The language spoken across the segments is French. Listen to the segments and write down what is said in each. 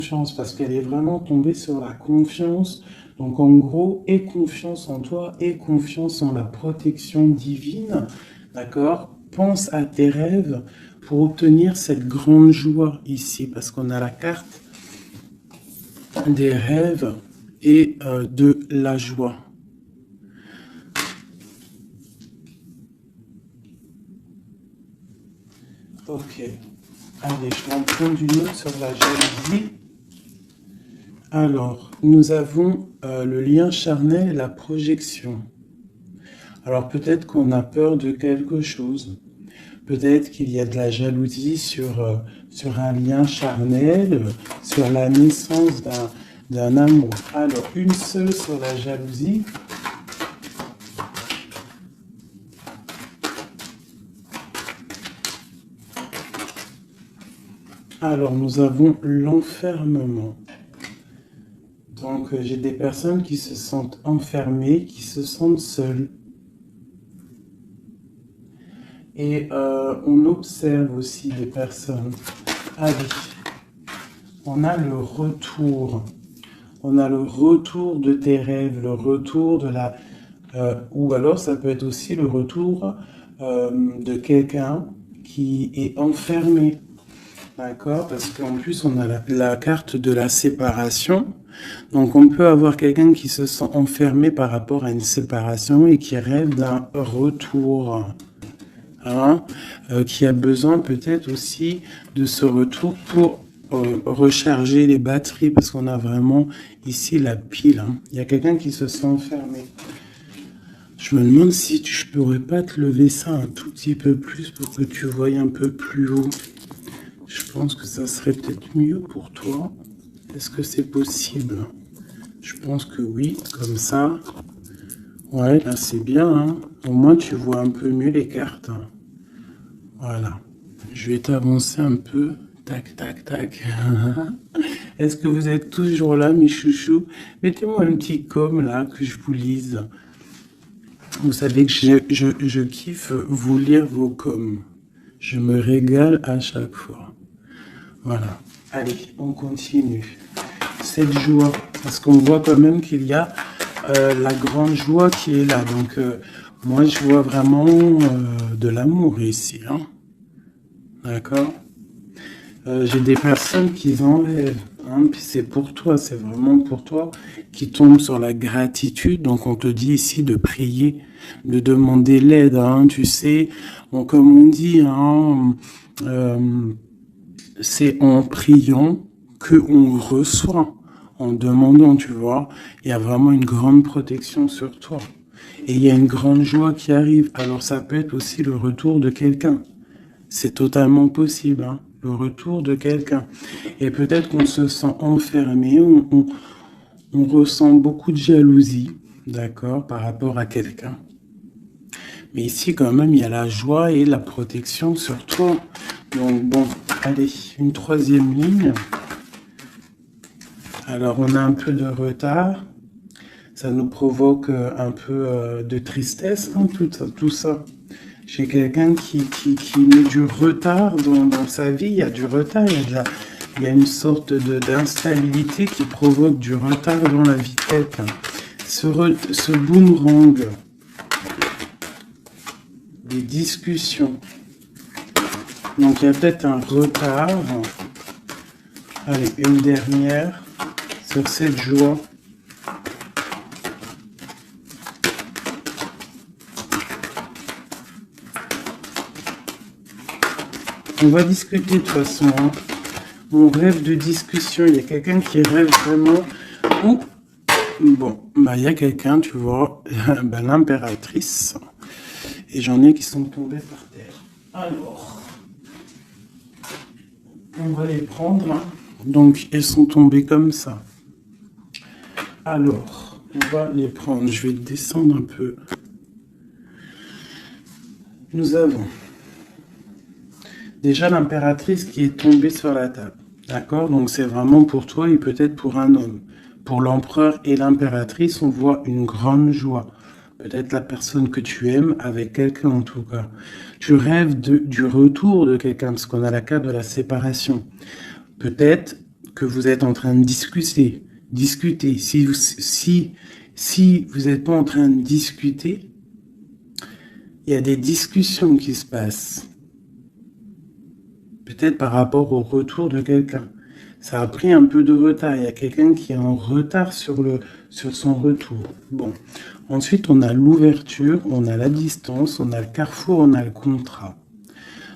confiance, parce qu'elle est vraiment tombée sur la confiance. Donc en gros, aie confiance en toi, aie confiance en la protection divine, d'accord? Pense à tes rêves pour obtenir cette grande joie ici, parce qu'on a la carte des rêves et de la joie. Ok. Allez, je vais en prendre une autre sur la jalousie. Alors, nous avons le lien charnel et la projection. Alors peut-être qu'on a peur de quelque chose. Peut-être qu'il y a de la jalousie sur un lien charnel, sur la naissance d'un amour. Alors, une seule sur la jalousie. Alors, nous avons l'enfermement. Donc, j'ai des personnes qui se sentent enfermées, qui se sentent seules. Et on observe aussi des personnes. Allez, on a le retour. On a le retour de tes rêves, le retour de la... ou alors ça peut être aussi le retour de quelqu'un qui est enfermé. D'accord? Parce qu'en plus, on a la carte de la séparation. Donc, on peut avoir quelqu'un qui se sent enfermé par rapport à une séparation et qui rêve d'un retour. Hein, qui a besoin peut-être aussi de ce retour pour recharger les batteries, parce qu'on a vraiment ici la pile. Hein. Il y a quelqu'un qui se sent enfermé. Je me demande si je pourrais pas te lever ça un tout petit peu plus pour que tu voyes un peu plus haut. Je pense que ça serait peut-être mieux pour toi. Est-ce que c'est possible? Je pense que oui, comme ça. Ouais, là c'est bien. Hein. Au moins tu vois un peu mieux les cartes. Hein. Voilà. Je vais t'avancer un peu. Tac, tac, tac. Est-ce que vous êtes toujours là, mes chouchous? Mettez-moi un petit com là, que je vous lise. Vous savez que je kiffe vous lire vos coms. Je me régale à chaque fois. Voilà. Allez, on continue. Cette joie, parce qu'on voit quand même qu'il y a la grande joie qui est là. Donc, moi, je vois vraiment de l'amour ici. Hein. D'accord? J'ai des personnes qui enlèvent. Hein, puis c'est pour toi, c'est vraiment pour toi, qui tombent sur la gratitude. Donc, on te dit ici de prier, de demander l'aide. Hein, tu sais, bon, comme on dit, hein, c'est en priant qu'on reçoit, en demandant, tu vois. Il y a vraiment une grande protection sur toi. Et il y a une grande joie qui arrive. Alors ça peut être aussi le retour de quelqu'un. C'est totalement possible, hein, le retour de quelqu'un. Et peut-être qu'on se sent enfermé, on ressent beaucoup de jalousie, d'accord, par rapport à quelqu'un. Mais ici, quand même, il y a la joie et la protection sur toi. Donc, bon, allez, une troisième ligne. Alors, on a un peu de retard. Ça nous provoque un peu de tristesse, hein, tout ça. J'ai quelqu'un qui met du retard dans sa vie. Il y a du retard, il y a une sorte d'instabilité qui provoque du retard dans la vie de quelqu'un. Ce boomerang, des discussions. Donc il y a peut-être un retard. Allez, une dernière sur cette joie. On va discuter de toute façon. Hein. On rêve de discussion. Il y a quelqu'un qui rêve vraiment. Oh. Bon, bah il y a quelqu'un, tu vois, bah, l'impératrice. Et j'en ai qui sont tombés par terre. Alors, on va les prendre. Hein. Donc, elles sont tombées comme ça. Alors, on va les prendre. Je vais descendre un peu. Nous avons déjà l'impératrice qui est tombée sur la table. D'accord? Donc, c'est vraiment pour toi et peut-être pour un homme. Pour l'empereur et l'impératrice, on voit une grande joie. Peut-être la personne que tu aimes, avec quelqu'un en tout cas. Tu rêves du retour de quelqu'un, parce qu'on a la carte de la séparation. Peut-être que vous êtes en train de discuter. Si vous n'êtes pas en train de discuter, il y a des discussions qui se passent. Peut-être par rapport au retour de quelqu'un. Ça a pris un peu de retard. Il y a quelqu'un qui est en retard sur son retour. Bon. Ensuite, on a l'ouverture, on a la distance, on a le carrefour, on a le contrat.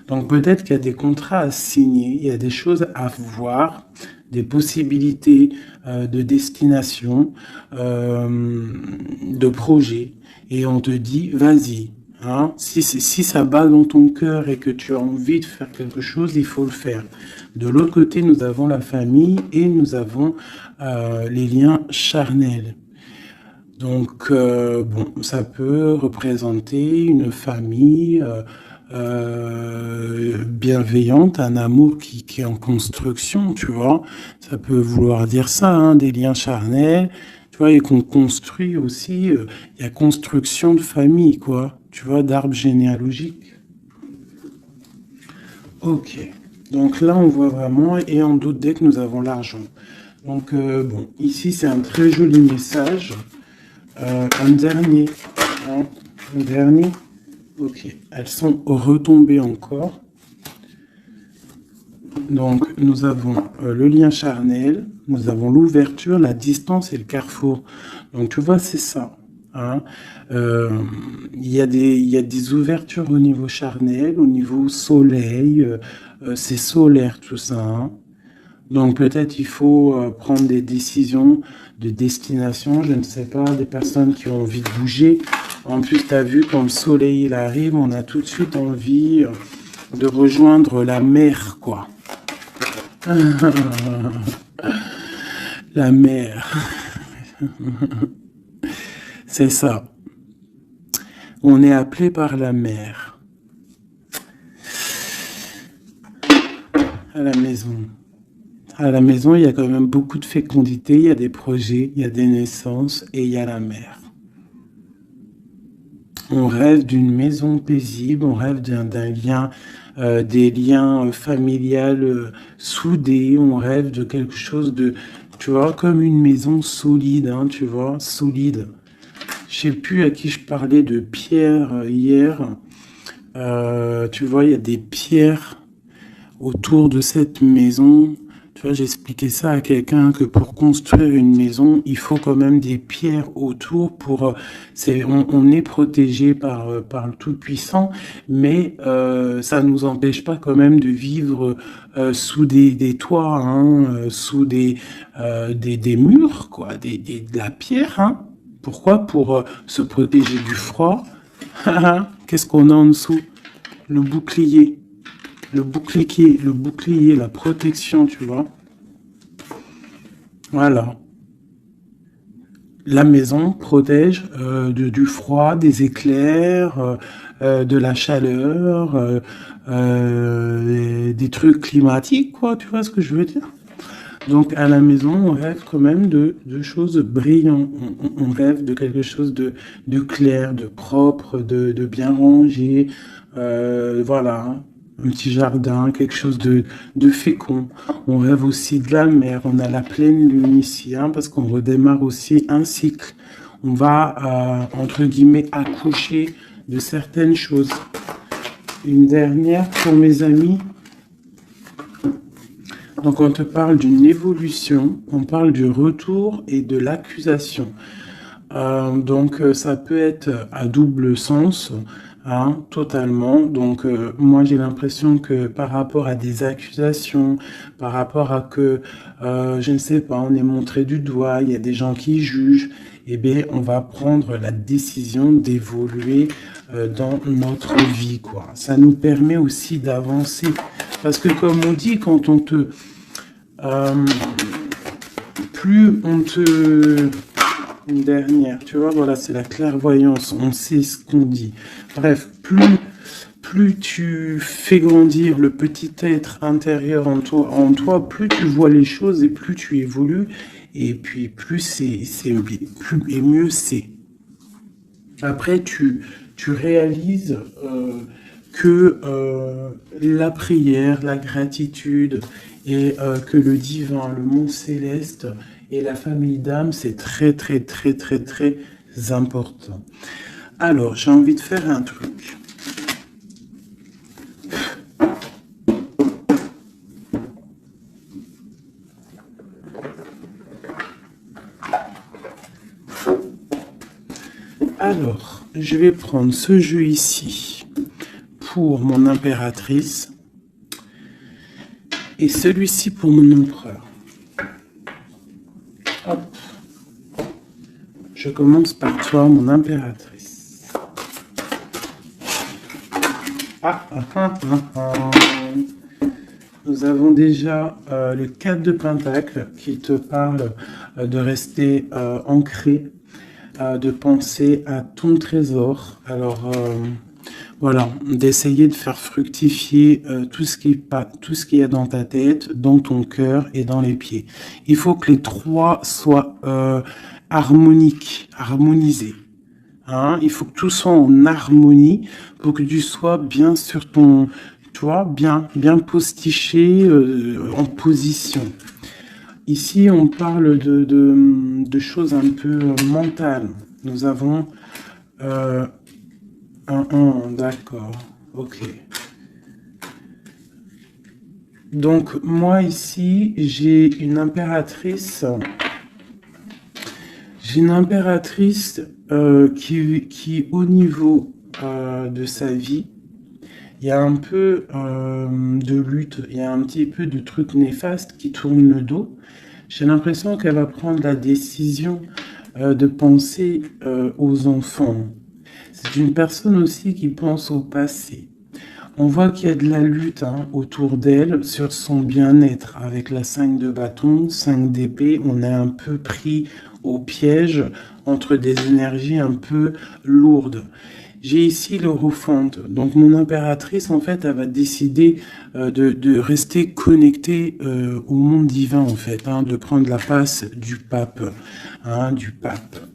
Donc peut-être qu'il y a des contrats à signer, il y a des choses à voir, des possibilités de destination, de projet. Et on te dit, vas-y. Hein, si ça bat dans ton cœur et que tu as envie de faire quelque chose, il faut le faire. De l'autre côté, nous avons la famille et nous avons les liens charnels. Donc, bon, ça peut représenter une famille bienveillante, un amour qui est en construction, tu vois. Ça peut vouloir dire ça, hein, des liens charnels, tu vois, et qu'on construit aussi, il y a construction de famille, quoi, tu vois, d'arbre généalogique. Ok, donc là, on voit vraiment, et en d'autres decks, nous avons l'argent. Donc, bon, ici, c'est un très joli message. Un dernier, hein, un dernier. Ok, elles sont retombées encore. Donc, nous avons le lien charnel, nous avons l'ouverture, la distance et le carrefour. Donc, tu vois, c'est ça. Hein. Il y a des ouvertures au niveau charnel, au niveau soleil. C'est solaire, tout ça. Hein. Donc, peut-être il faut prendre des décisions de destination. Je ne sais pas, des personnes qui ont envie de bouger. En plus, tu as vu, quand le soleil il arrive, on a tout de suite envie de rejoindre la mer, quoi. La mer. C'est ça. On est appelé par la mer. À la maison. À la maison, il y a quand même beaucoup de fécondité, il y a des projets, il y a des naissances et il y a la mer. On rêve d'une maison paisible, on rêve d'un lien, des liens familiales soudés, on rêve de quelque chose de, tu vois, comme une maison solide, hein, tu vois, solide. Je sais plus à qui je parlais de pierre hier. Tu vois, il y a des pierres autour de cette maison. Tu vois, j'expliquais ça à quelqu'un que pour construire une maison, il faut quand même des pierres autour pour. On est protégé par le Tout-Puissant, mais ça nous empêche pas quand même de vivre sous des toits, hein, sous des murs, quoi, de la pierre. Hein. Pourquoi? Pour se protéger du froid. Qu'est-ce qu'on a en dessous? Le bouclier. Le bouclier, la protection, tu vois. Voilà. La maison protège du froid, des éclairs, de la chaleur, des trucs climatiques, quoi. Tu vois ce que je veux dire? Donc, à la maison, on rêve quand même de choses brillantes. On rêve de quelque chose de clair, de propre, de bien rangé. Voilà. Un petit jardin, quelque chose de fécond. On rêve aussi de la mer. On a la pleine lune ici, hein, parce qu'on redémarre aussi un cycle. On va, entre guillemets, accoucher de certaines choses. Une dernière pour mes amis. Donc, on te parle d'une évolution, on parle du retour et de l'accusation. Donc, ça peut être à double sens, hein, totalement. Donc, moi, j'ai l'impression que par rapport à des accusations, par rapport à que, je ne sais pas, on est montré du doigt, il y a des gens qui jugent, eh bien, on va prendre la décision d'évoluer dans notre vie, quoi. Ça nous permet aussi d'avancer. Parce que, comme on dit, quand on te... plus on te... Une dernière, tu vois, voilà, c'est la clairvoyance, on sait ce qu'on dit. Bref, plus tu fais grandir le petit être intérieur en toi, plus tu vois les choses et plus tu évolues, et puis plus plus et mieux c'est. Après, tu réalises que la prière, la gratitude et que le divin, le monde céleste et la famille d'âme, c'est très, très, très, très, très important. Alors, j'ai envie de faire un truc. Alors, je vais prendre ce jeu ici pour mon impératrice et celui-ci pour mon empereur. Hop. Je commence par toi, mon impératrice. Nous avons déjà le 4 de Pentacle qui te parle de rester ancré, de penser à ton trésor. Alors voilà, d'essayer de faire fructifier tout ce qu'il y a dans ta tête, dans ton cœur et dans les pieds. Il faut que les trois soient harmoniques, harmonisés. Hein, il faut que tout soit en harmonie pour que tu sois bien sur ton, tu vois, bien postiché en position. Ici, on parle de choses un peu mentales. Nous avons d'accord, ok. Donc, moi, ici, j'ai une impératrice. J'ai une impératrice qui, au niveau de sa vie, il y a un peu de lutte, il y a un petit peu de trucs néfastes qui tournent le dos. J'ai l'impression qu'elle va prendre la décision de penser aux enfants. C'est une personne aussi qui pense au passé. On voit qu'il y a de la lutte autour d'elle sur son bien-être. Avec la 5 de bâton, 5 d'épée, on est un peu pris au piège entre des énergies un peu lourdes. J'ai ici l'Hierophante. Donc mon impératrice, en fait, elle va décider de rester connectée au monde divin, en fait, de prendre la place du pape,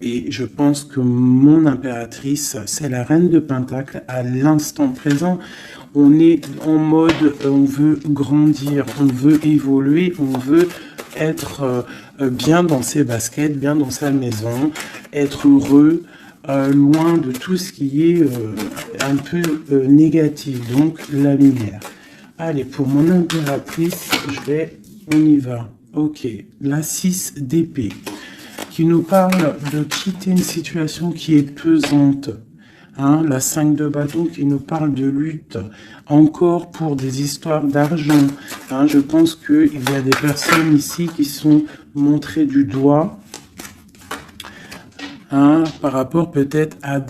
Et je pense que mon impératrice, c'est la reine de Pentacle à l'instant présent. On est en mode, on veut grandir, on veut évoluer, on veut être bien dans ses baskets, bien dans sa maison, être heureux, loin de tout ce qui est un peu négatif, donc la lumière. Allez, pour mon impératrice, on y va. Ok, la 6 d'épée, qui nous parle de quitter une situation qui est pesante. La 5 de bâton qui nous parle de lutte, encore pour des histoires d'argent. Je pense qu'il y a des personnes ici qui sont montrées du doigt, par rapport peut-être à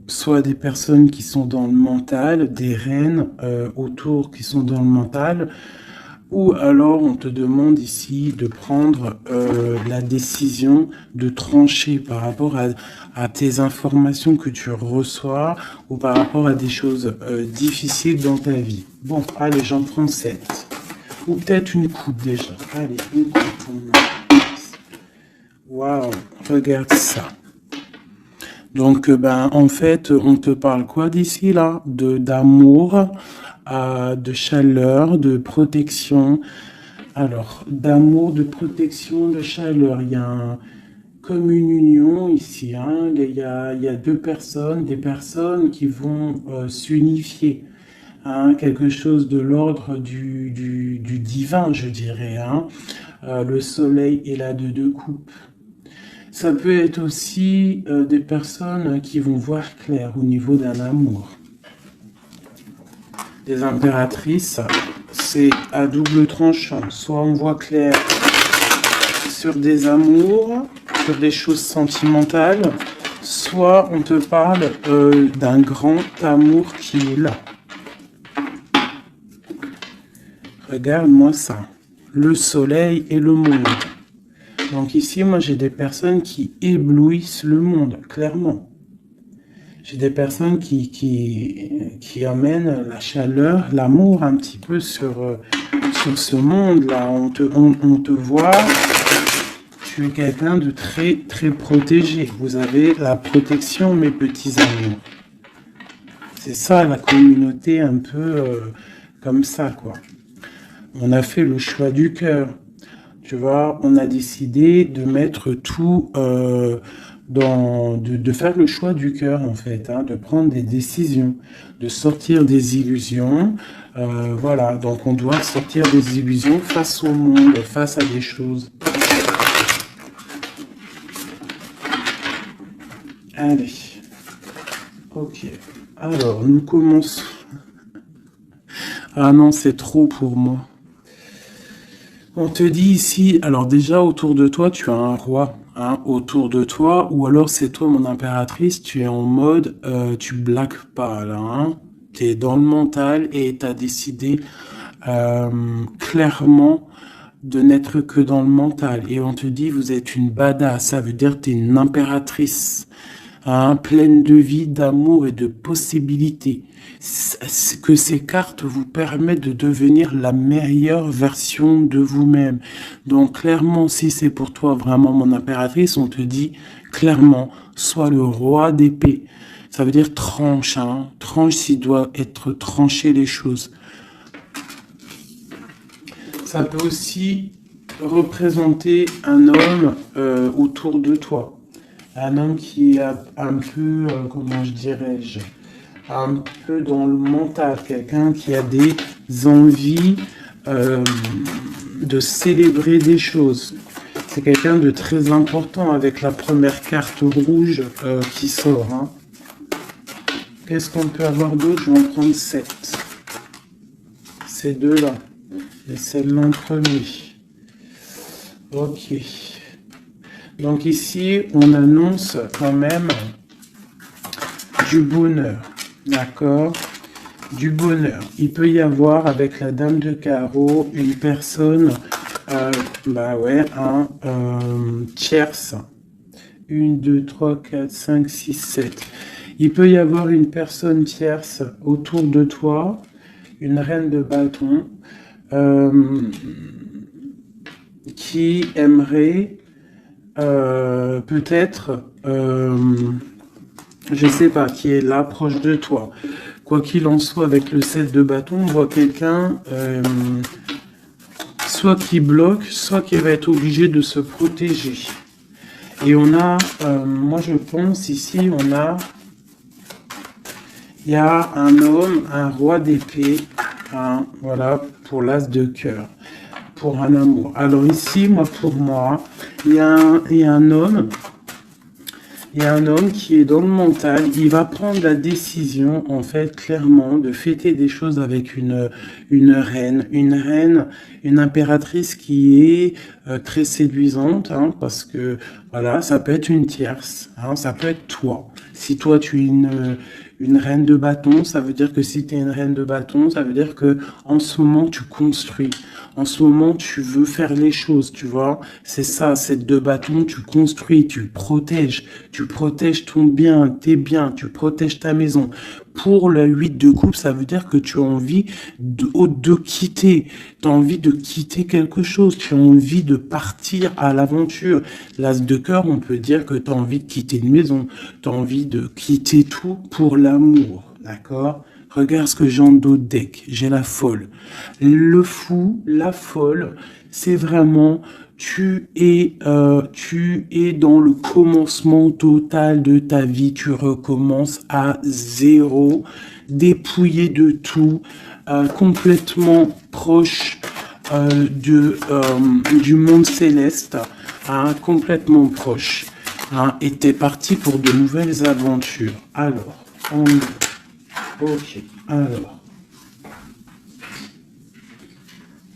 soit des personnes qui sont dans le mental, des reines autour qui sont dans le mental, ou alors on te demande ici de prendre la décision de trancher par rapport à tes informations que tu reçois ou par rapport à des choses difficiles dans ta vie. Bon, allez, j'en prends 7. Ou peut-être une coupe déjà. Allez, une coupe pour moi. Waouh, regarde ça. Donc, en fait, on te parle quoi d'ici là? D'amour, de chaleur, de protection. Alors, d'amour, de protection, de chaleur. Il y a comme une union ici. Il y a des personnes qui vont s'unifier. Quelque chose de l'ordre du divin, je dirais. Le soleil et la deux coupes. Ça peut être aussi des personnes qui vont voir clair au niveau d'un amour. Des impératrices, c'est à double tranchant. Soit on voit clair sur des amours, sur des choses sentimentales, soit on te parle d'un grand amour qui est là. Regarde-moi ça. Le soleil et le monde. Donc ici, moi, j'ai des personnes qui éblouissent le monde, clairement. J'ai des personnes qui amènent la chaleur, l'amour un petit peu sur ce monde-là. On te voit, tu es quelqu'un de très, très protégé. Vous avez la protection, mes petits amours. C'est ça, la communauté un peu comme ça, quoi. on a fait le choix du cœur. Tu vois, on a décidé de mettre tout de faire le choix du cœur, en fait, hein, de prendre des décisions, de sortir des illusions. Voilà, donc on doit sortir des illusions face au monde, face à des choses. Allez, ok. Alors, nous commençons. Ah non, c'est trop pour moi. On te dit ici, alors déjà autour de toi, tu as un roi, hein, autour de toi, ou alors c'est toi mon impératrice, tu es en mode, tu blagues pas là, hein, tu es dans le mental et tu as décidé clairement de n'être que dans le mental. Et on te dit, vous êtes une badass, ça veut dire que tu es une impératrice, hein, pleine de vie, d'amour et de possibilités. Que ces cartes vous permettent de devenir la meilleure version de vous-même. Donc clairement, si c'est pour toi vraiment mon impératrice, on te dit clairement, sois le roi d'épée. Ça veut dire tranche, hein, tranche s'il doit être tranché les choses. Ça peut aussi représenter un homme autour de toi. Un homme qui est un peu, comment je dirais-je, un peu dans le mental, quelqu'un qui a des envies de célébrer des choses. C'est quelqu'un de très important avec la première carte rouge qui sort. Hein. Qu'est-ce qu'on peut avoir d'autre? Je vais en prendre 7. Ces deux-là. Et celle-là en premier. Ok. Donc ici, on annonce quand même du bonheur. D'accord? Du bonheur. Il peut y avoir avec la dame de carreau une personne, bah ouais, un tierce. 1, 2, 3, 4, 5, 6, 7. Il peut y avoir une personne tierce autour de toi, une reine de bâton, qui aimerait peut-être, je sais pas, qui est là proche de toi. Quoi qu'il en soit, avec le 7 de bâton, on voit quelqu'un soit qui bloque, soit qui va être obligé de se protéger. Et on a, moi je pense ici, il y a un homme, un roi d'épée, hein, voilà, pour l'as de cœur, pour un amour. Alors ici, pour moi, il y a un homme. Il y a un homme qui est dans le mental, il va prendre la décision, en fait, clairement, de fêter des choses avec une reine, une impératrice qui est très séduisante, hein, parce que, voilà, ça peut être une tierce, hein, ça peut être toi. Si toi, tu es une reine de bâton, ça veut dire que si tu es une reine de bâton, ça veut dire que en ce moment, tu construis. En ce moment, tu veux faire les choses, tu vois. C'est ça, cette deux bâtons, tu construis, tu protèges ton bien, tes biens, tu protèges ta maison. Pour le 8 de coupe, ça veut dire que tu as envie de quitter. Tu as envie de quitter quelque chose. Tu as envie de partir à l'aventure. L'as de cœur, on peut dire que tu as envie de quitter une maison. Tu as envie de quitter tout pour l'amour. D'accord? Regarde ce que j'ai en dos de deck. J'ai la folle. Le fou, la folle, c'est vraiment... Tu es dans le commencement total de ta vie. Tu recommences à zéro, dépouillé de tout, complètement proche du monde céleste, hein, complètement proche. Hein, et t'es parti pour de nouvelles aventures. Alors, ok, alors.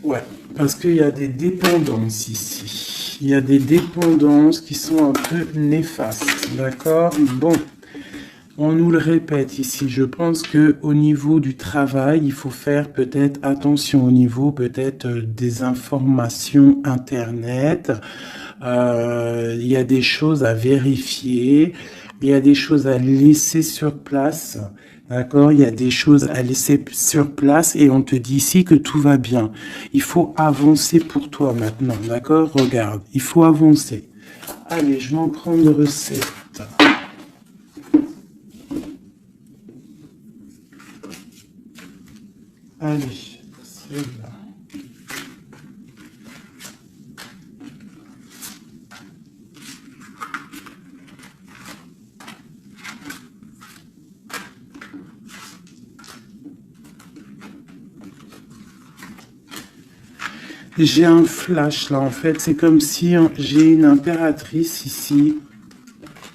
Ouais, parce qu'il y a des dépendances ici. Il y a des dépendances qui sont un peu néfastes, d'accord? Bon, on nous le répète ici. Je pense que au niveau du travail, il faut faire peut-être attention au niveau peut-être des informations Internet. Il y a des choses à vérifier. Il y a des choses à laisser sur place. D'accord, il y a des choses à laisser sur place et on te dit ici que tout va bien. Il faut avancer pour toi maintenant, d'accord? Regarde, il faut avancer. Allez, je vais en prendre une recette. Allez, c'est là. J'ai un flash là, en fait. C'est comme si j'ai une impératrice ici.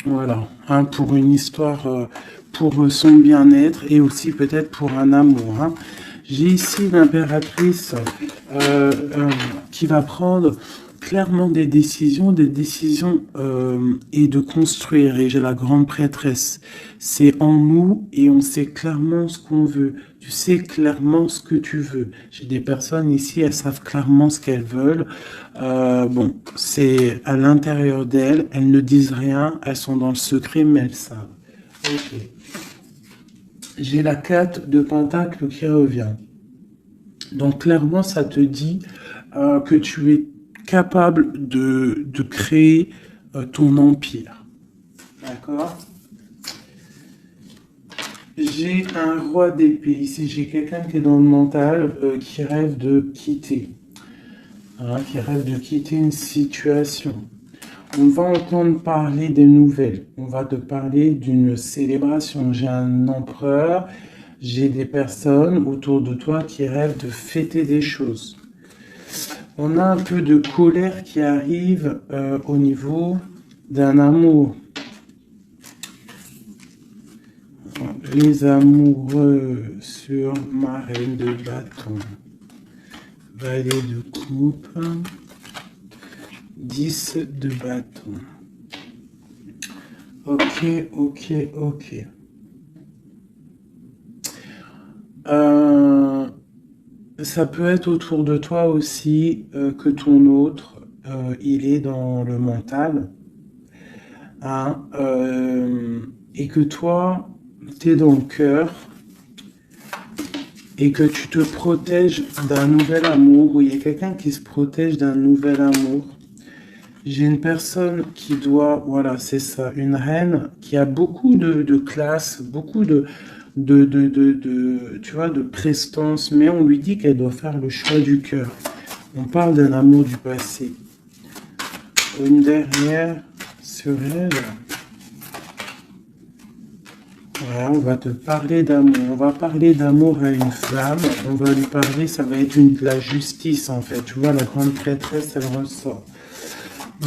Voilà, hein, pour une histoire, pour son bien-être et aussi peut-être pour un amour. Hein. J'ai ici l'impératrice qui va prendre clairement des décisions et de construire. Et j'ai la grande prêtresse. C'est en nous et on sait clairement ce qu'on veut. Tu sais clairement ce que tu veux. J'ai des personnes ici, elles savent clairement ce qu'elles veulent. Bon, c'est à l'intérieur d'elles. Elles ne disent rien. Elles sont dans le secret, mais elles savent. Ok. J'ai la 4 de Pentacle qui revient. Donc clairement, ça te dit que tu es capable de créer ton empire. D'accord? J'ai un roi d'épée. Ici, j'ai quelqu'un qui est dans le mental, qui rêve de quitter. Hein, qui rêve de quitter une situation. On va entendre parler des nouvelles. On va te parler d'une célébration. J'ai un empereur. J'ai des personnes autour de toi qui rêvent de fêter des choses. On a un peu de colère qui arrive au niveau d'un amour. Les amoureux sur ma reine de bâton. Valet de coupe. 10 de bâton. Ok, ok, ok. Ça peut être autour de toi aussi que ton autre, il est dans le mental. Hein, et que toi, tu es dans le cœur. Et que tu te protèges d'un nouvel amour. Ou il y a quelqu'un qui se protège d'un nouvel amour. J'ai une personne qui doit, voilà, c'est ça, une reine qui a beaucoup de classe, beaucoup tu vois, de prestance, mais on lui dit qu'elle doit faire le choix du cœur. On parle d'un amour du passé. Une dernière sur elle. Voilà, on va te parler d'amour. On va parler d'amour à une femme. On va lui parler, ça va être de la justice en fait. Tu vois, la grande prêtresse, elle ressort.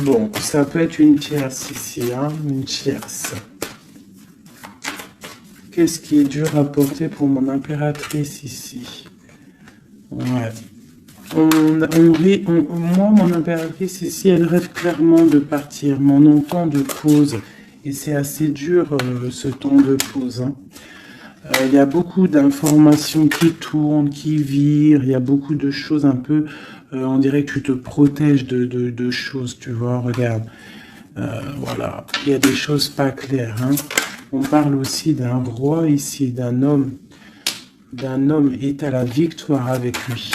Bon, ça peut être une tierce ici, hein, une tierce. Qu'est-ce qui est dur à porter pour mon impératrice ici? Ouais. Moi, mon impératrice ici, elle rêve clairement de partir, mais on entend de pause. Et c'est assez dur, ce temps de pause. Hein. Il y a beaucoup d'informations qui tournent, qui virent. Il y a beaucoup de choses un peu... on dirait que tu te protèges de choses, tu vois. Regarde. Voilà. Il y a des choses pas claires. Hein. On parle aussi d'un roi ici, d'un homme. D'un homme est à la victoire avec lui.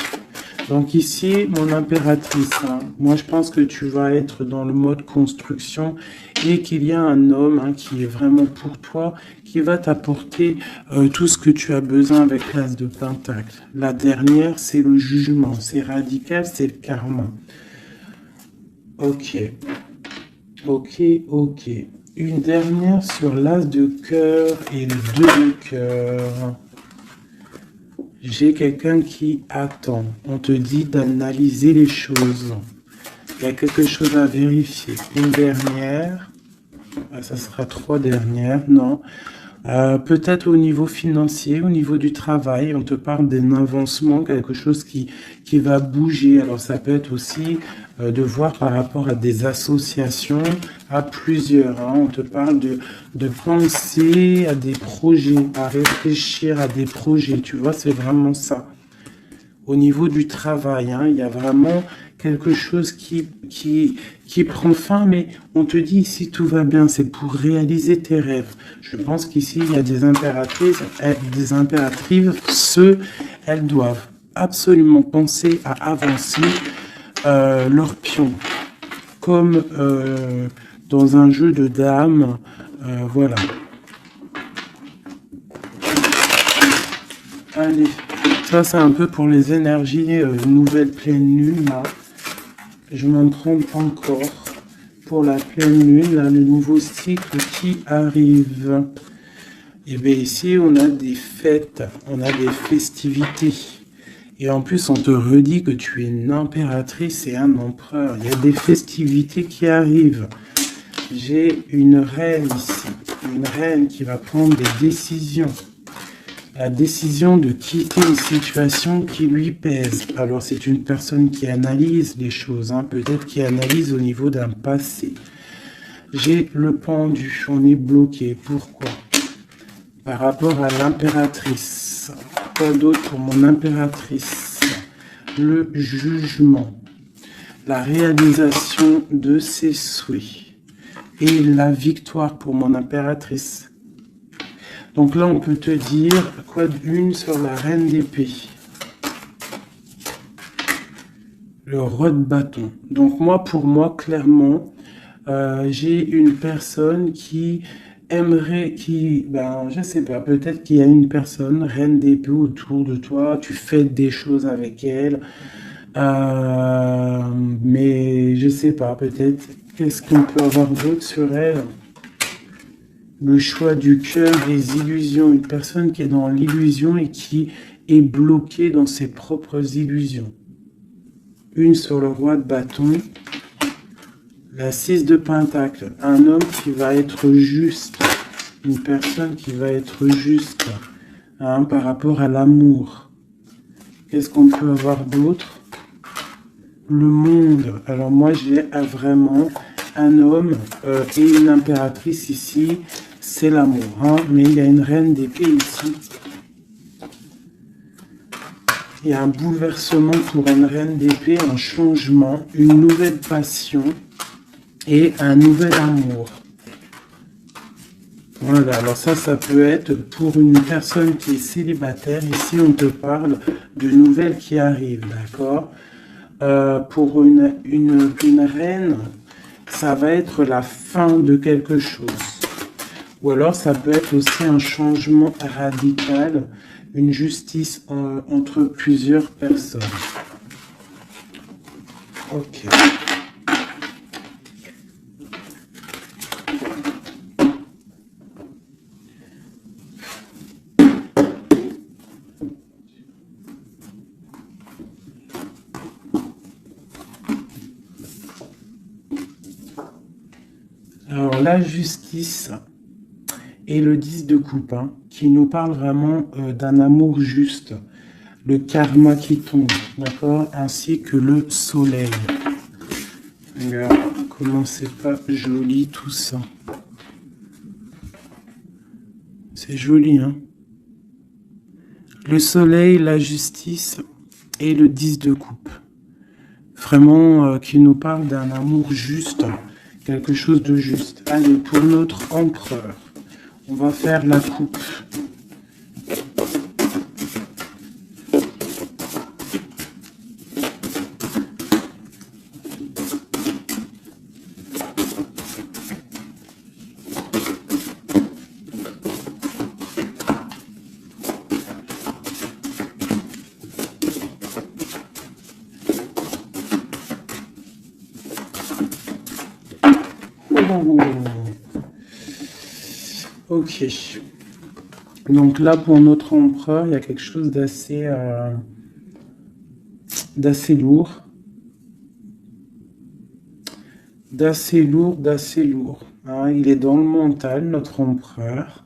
Donc ici, mon impératrice, hein, moi je pense que tu vas être dans le mode construction et qu'il y a un homme hein, qui est vraiment pour toi, qui va t'apporter tout ce que tu as besoin avec l'as de pentacle. La dernière, c'est le jugement, c'est radical, c'est le karma. Ok, ok, ok. Une dernière sur l'as de cœur et le 2 de cœur. J'ai quelqu'un qui attend. On te dit d'analyser les choses. Il y a quelque chose à vérifier. Une dernière. Ah, ça sera 3 dernières. Non. Peut-être au niveau financier, au niveau du travail. On te parle d'un avancement, quelque chose qui va bouger. Alors ça peut être aussi de voir par rapport à des associations, à plusieurs. Hein. On te parle de penser à des projets, à réfléchir à des projets. Tu vois, c'est vraiment ça. Au niveau du travail, hein, il y a vraiment quelque chose qui prend fin, mais on te dit ici tout va bien, c'est pour réaliser tes rêves. Je pense qu'ici, il y a des impératrices, elles doivent absolument penser à avancer leur pion, comme dans un jeu de dames, voilà. Allez. Ça, c'est un peu pour les énergies nouvelle pleine lune, là. Je m'en trompe encore. Pour la pleine lune, là, le nouveau cycle qui arrive. Et bien ici, on a des fêtes, on a des festivités. Et en plus, on te redit que tu es une impératrice et un empereur. Il y a des festivités qui arrivent. J'ai une reine ici. Une reine qui va prendre des décisions. La décision de quitter une situation qui lui pèse. Alors, c'est une personne qui analyse les choses, hein, peut-être qui analyse au niveau d'un passé. J'ai le pendu. On est bloqué. Pourquoi? Par rapport à l'impératrice. Quoi d'autre pour mon impératrice? Le jugement, la réalisation de ses souhaits et la victoire pour mon impératrice. Donc là, on peut te dire quoi d'une sur la reine d'épée? Le roi de bâton. Donc moi, pour moi, clairement, j'ai une personne qui aimerait, je sais pas, peut-être qu'il y a une personne, reine d'épée autour de toi, tu fais des choses avec elle, mais je sais pas, peut-être, qu'est-ce qu'on peut avoir d'autre sur elle? Le choix du cœur, les illusions, une personne qui est dans l'illusion et qui est bloquée dans ses propres illusions. Une sur le roi de bâton. La 6 de pentacle, un homme qui va être juste, une personne qui va être juste, hein, par rapport à l'amour. Qu'est-ce qu'on peut avoir d'autre? Le monde. Alors moi j'ai vraiment un homme et une impératrice ici, c'est l'amour, hein, mais il y a une reine d'épée ici. Il y a un bouleversement pour une reine d'épée, un changement, une nouvelle passion. Et un nouvel amour. Voilà, alors ça peut être pour une personne qui est célibataire. Ici, on te parle de nouvelles qui arrivent, d'accord? Pour une reine, ça va être la fin de quelque chose. Ou alors, ça peut être aussi un changement radical, une justice entre plusieurs personnes. Ok. Alors, la justice et le 10 de coupe, hein, qui nous parle vraiment d'un amour juste, le karma qui tombe, d'accord, ainsi que le soleil. Regarde, comment c'est pas joli tout ça. C'est joli, hein. Le soleil, la justice et le 10 de coupe. Vraiment, qui nous parle d'un amour juste. Quelque chose de juste. Allez, pour notre empereur, on va faire la coupe. Ok. Donc là, pour notre empereur, il y a quelque chose d'assez lourd. D'assez lourd. Hein. Il est dans le mental, notre empereur.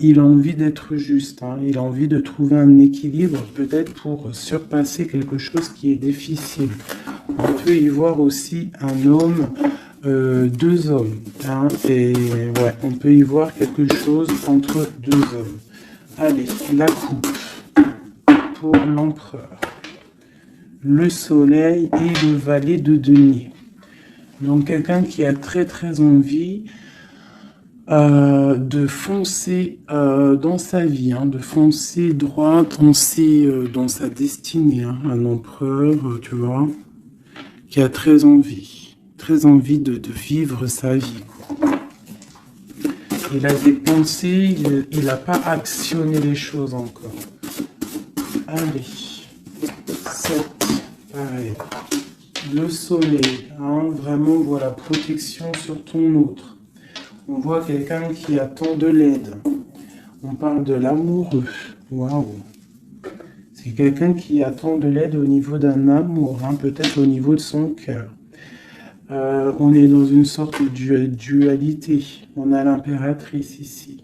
Il a envie d'être juste. Hein. Il a envie de trouver un équilibre, peut-être pour surpasser quelque chose qui est difficile. On peut y voir aussi un homme, deux hommes. Hein, et ouais, on peut y voir quelque chose entre deux hommes. Allez, la coupe pour l'empereur. Le soleil et le valet de denier. Donc quelqu'un qui a très envie de foncer dans sa vie, hein, de foncer droit dans sa destinée. Hein, un empereur, tu vois, qui a très envie de vivre sa vie. Quoi. Il a des pensées, il n'a pas actionné les choses encore. Allez, 7, pareil. Le soleil, hein, vraiment, voilà, protection sur ton autre. On voit quelqu'un qui attend de l'aide. On parle de l'amoureux. Waouh. C'est quelqu'un qui attend de l'aide au niveau d'un amour, hein, peut-être au niveau de son cœur. On est dans une sorte de dualité. On a l'impératrice ici.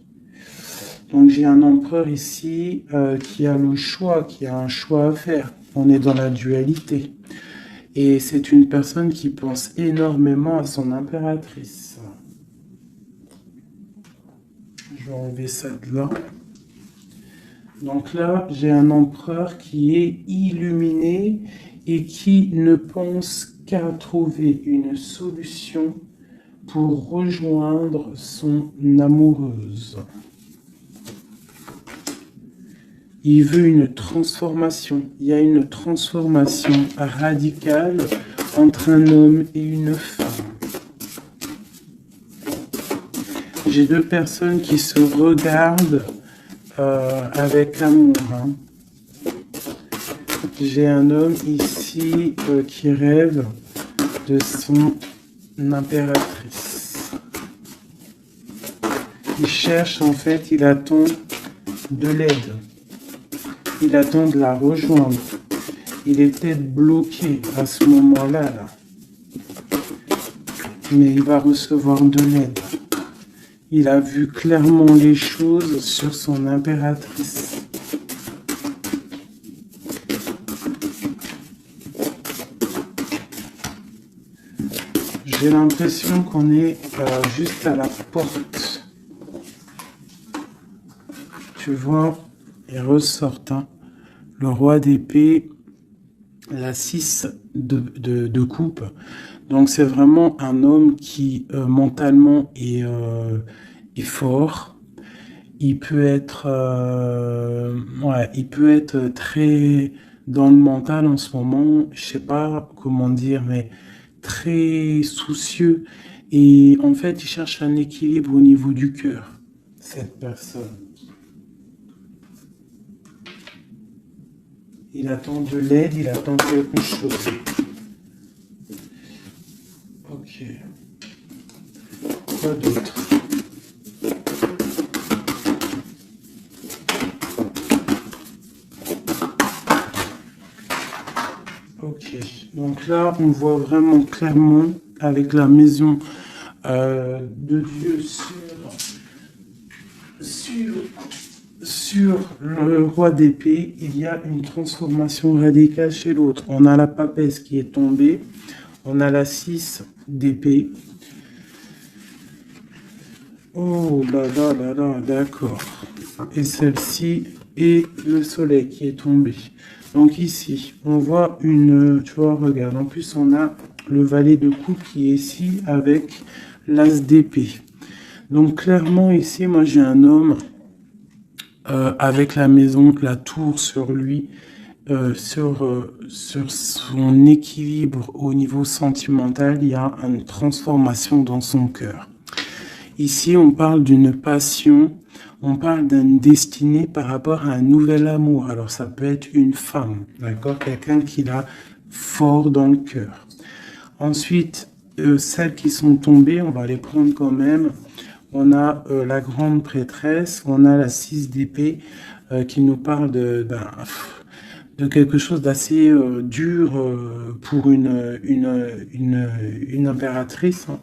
Donc j'ai un empereur ici qui a le choix, qui a un choix à faire. On est dans la dualité. Et c'est une personne qui pense énormément à son impératrice. Je vais enlever ça de là. Donc là, j'ai un empereur qui est illuminé et qui ne pense qu'à trouver une solution pour rejoindre son amoureuse. Il veut une transformation. Il y a une transformation radicale entre un homme et une femme. J'ai deux personnes qui se regardent avec amour. Hein. J'ai un homme ici qui rêve de son impératrice. Il cherche, en fait, il attend de l'aide. Il attend de la rejoindre. Il est peut-être bloqué à ce moment-là. Là. Mais il va recevoir de l'aide. Il a vu clairement les choses sur son impératrice. J'ai l'impression qu'on est juste à la porte. Tu vois, il ressort le roi d'épée, la 6 de coupe. Donc c'est vraiment un homme qui mentalement est fort. Il peut être très dans le mental en ce moment, je sais pas comment dire, mais très soucieux. Et en fait, il cherche un équilibre au niveau du cœur, cette personne. Il attend de l'aide, il attend quelque chose. Ok. Quoi d'autre? Ok. Donc là, on voit vraiment clairement avec la maison de Dieu sur le roi d'épée, il y a une transformation radicale chez l'autre. On a la papesse qui est tombée. On a la 6 d'épée. Oh là là là là, d'accord. Et celle-ci est le soleil qui est tombé. Donc ici, on voit une... Tu vois, regarde, en plus on a le valet de coupe qui est ici avec l'as d'épée. Donc clairement ici, moi j'ai un homme avec la maison, la tour sur lui, sur son équilibre au niveau sentimental, il y a une transformation dans son cœur. Ici, on parle d'une passion, on parle d'une destinée par rapport à un nouvel amour. Alors, ça peut être une femme, d'accord? Quelqu'un qui l'a fort dans le cœur. Ensuite, celles qui sont tombées, on va les prendre quand même. On a la grande prêtresse, on a la 6 d'épée qui nous parle de quelque chose d'assez dur pour une impératrice. Hein.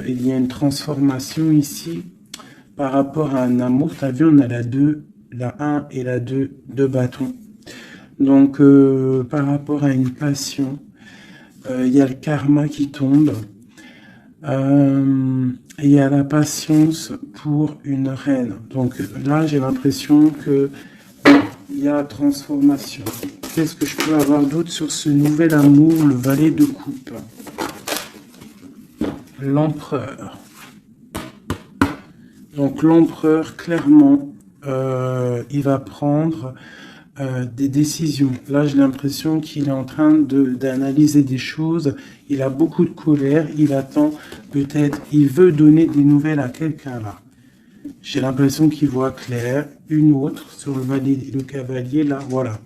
Il y a une transformation ici par rapport à un amour. Tu as vu, on a la 2, la 1 et la 2 de bâton. Donc, par rapport à une passion, il y a le karma qui tombe. Il y a la patience pour une reine. Donc là, j'ai l'impression que il y a transformation. Qu'est-ce que je peux avoir d'autre sur ce nouvel amour, le valet de coupe? L'empereur. Donc l'empereur, clairement, il va prendre des décisions. Là, j'ai l'impression qu'il est en train d'analyser des choses. Il a beaucoup de colère. Il attend peut-être, il veut donner des nouvelles à quelqu'un là. J'ai l'impression qu'il voit clair. Une autre sur le cavalier là, voilà.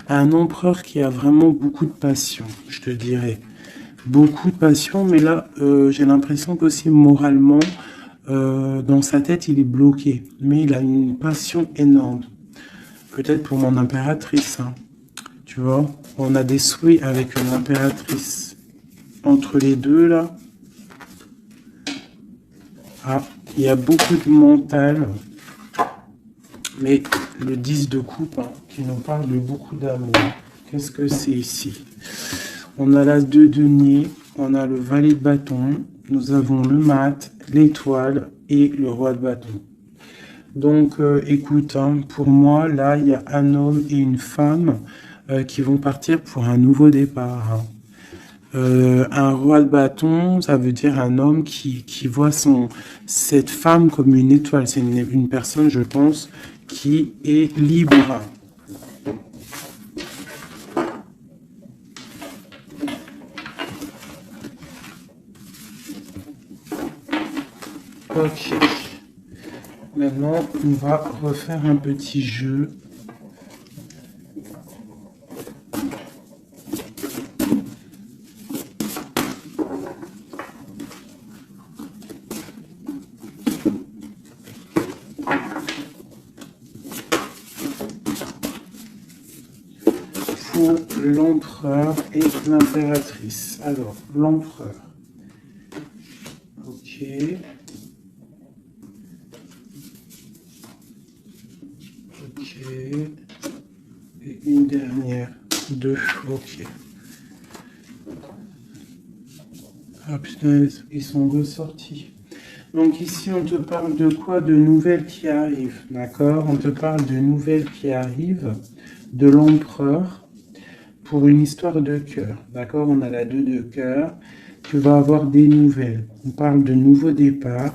Un empereur qui a vraiment beaucoup de passion, je te dirais. Beaucoup de passion, mais là, j'ai l'impression qu'aussi moralement, dans sa tête, il est bloqué. Mais il a une passion énorme. peut-être pour mon impératrice, hein. Tu vois, on a des souhaits avec une impératrice. Entre les deux, là. Ah, il y a beaucoup de mental. Mais le 10 de coupe, hein, qui nous parle de beaucoup d'amour. Qu'est-ce que c'est ici? On a l'as de denier, on a le valet de bâton, nous avons le mat, l'étoile et le roi de bâton. Donc, écoute, hein, pour moi, là, il y a un homme et une femme qui vont partir pour un nouveau départ, hein. Un roi de bâton, ça veut dire un homme qui voit cette femme comme une étoile. C'est une personne, je pense, qui est libre. Ok. Maintenant, on va refaire un petit jeu. Pour l'empereur et l'impératrice. Alors, l'empereur. Ok. Ok. Et une dernière. Deux. Ok. Ah putain, ils sont ressortis. Donc ici, on te parle de quoi? De nouvelles qui arrivent. D'accord? On te parle de nouvelles qui arrivent. De l'empereur. Pour une histoire de cœur, d'accord? On a la 2 de cœur. Tu vas avoir des nouvelles. On parle de nouveaux départs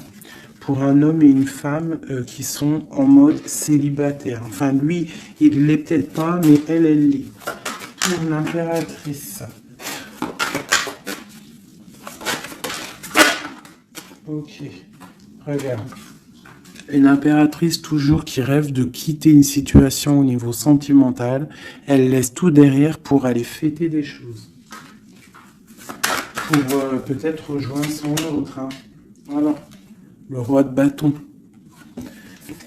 pour un homme et une femme qui sont en mode célibataire. Enfin, lui, il l'est peut-être pas, mais elle l'est. Pour l'impératrice. Ok, regarde. Une impératrice toujours qui rêve de quitter une situation au niveau sentimental. Elle laisse tout derrière pour aller fêter des choses. Pour peut-être rejoindre son autre. Hein. Voilà. Le roi de bâton.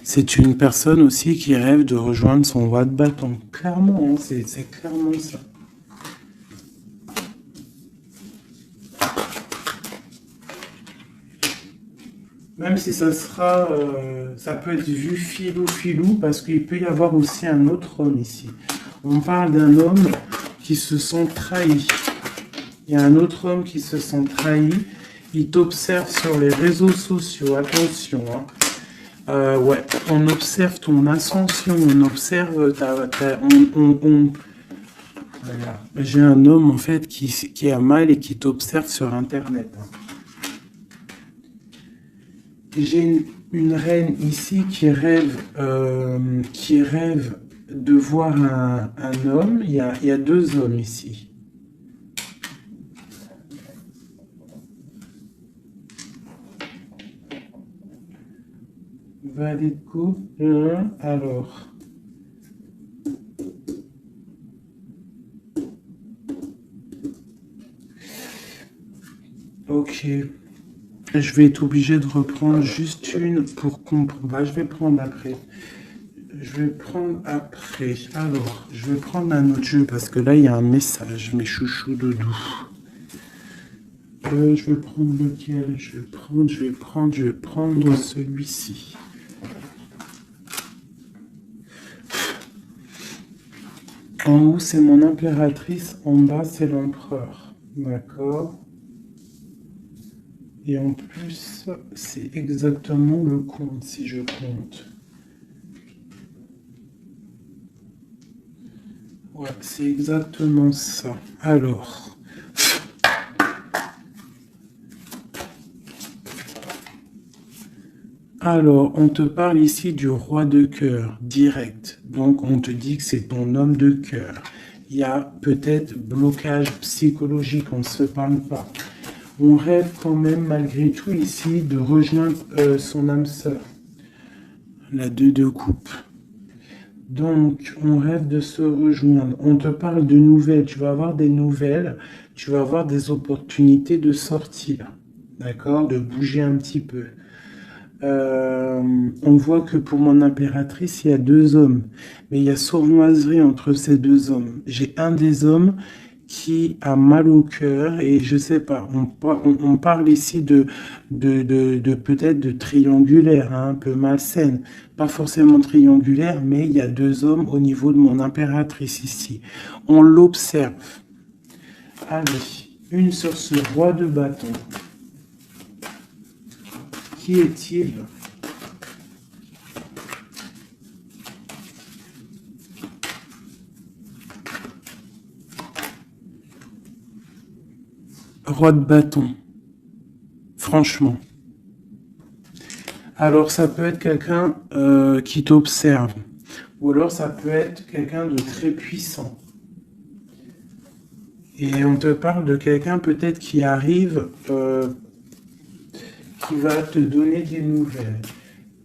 C'est une personne aussi qui rêve de rejoindre son roi de bâton. Clairement, hein, c'est clairement ça. Même si ça sera, ça peut être vu filou, parce qu'il peut y avoir aussi un autre homme ici. On parle d'un homme qui se sent trahi. Il y a un autre homme qui se sent trahi. Il t'observe sur les réseaux sociaux. Attention, hein. Ouais, on observe ton ascension, on observe Regarde. J'ai un homme en fait qui a mal et qui t'observe sur Internet, hein. J'ai une reine ici qui rêve de voir un homme. Il y a deux hommes ici. Valet de coupe. Alors. Ok. Je vais être obligé de reprendre juste une pour comprendre. Bah, je vais prendre après. Alors, je vais prendre un autre jeu parce que là, il y a un message, mes chouchous doudou. Je vais prendre lequel? Je vais prendre celui-ci. En haut, c'est mon impératrice. En bas, c'est l'empereur. D'accord? Et en plus, c'est exactement le compte, si je compte. Ouais, c'est exactement ça. Alors. On te parle ici du roi de cœur, direct. Donc, on te dit que c'est ton homme de cœur. Il y a peut-être blocage psychologique, on ne se parle pas. On rêve quand même, malgré tout, ici, de rejoindre son âme sœur. La 2 de coupe. Donc, on rêve de se rejoindre. On te parle de nouvelles. Tu vas avoir des nouvelles. Tu vas avoir des opportunités de sortir. D'accord? De bouger un petit peu. On voit que pour mon impératrice, il y a deux hommes. Mais il y a sournoiserie entre ces deux hommes. J'ai un des hommes qui a mal au cœur et je sais pas, on parle ici de peut-être de triangulaire, hein, un peu malsaine. Pas forcément triangulaire, mais il y a deux hommes au niveau de mon impératrice ici. On l'observe. Allez, une sur ce roi de bâton. Qui est-il? Roi de bâton. Franchement. Alors ça peut être quelqu'un qui t'observe. Ou alors ça peut être quelqu'un de très puissant. Et on te parle de quelqu'un peut-être qui arrive, qui va te donner des nouvelles.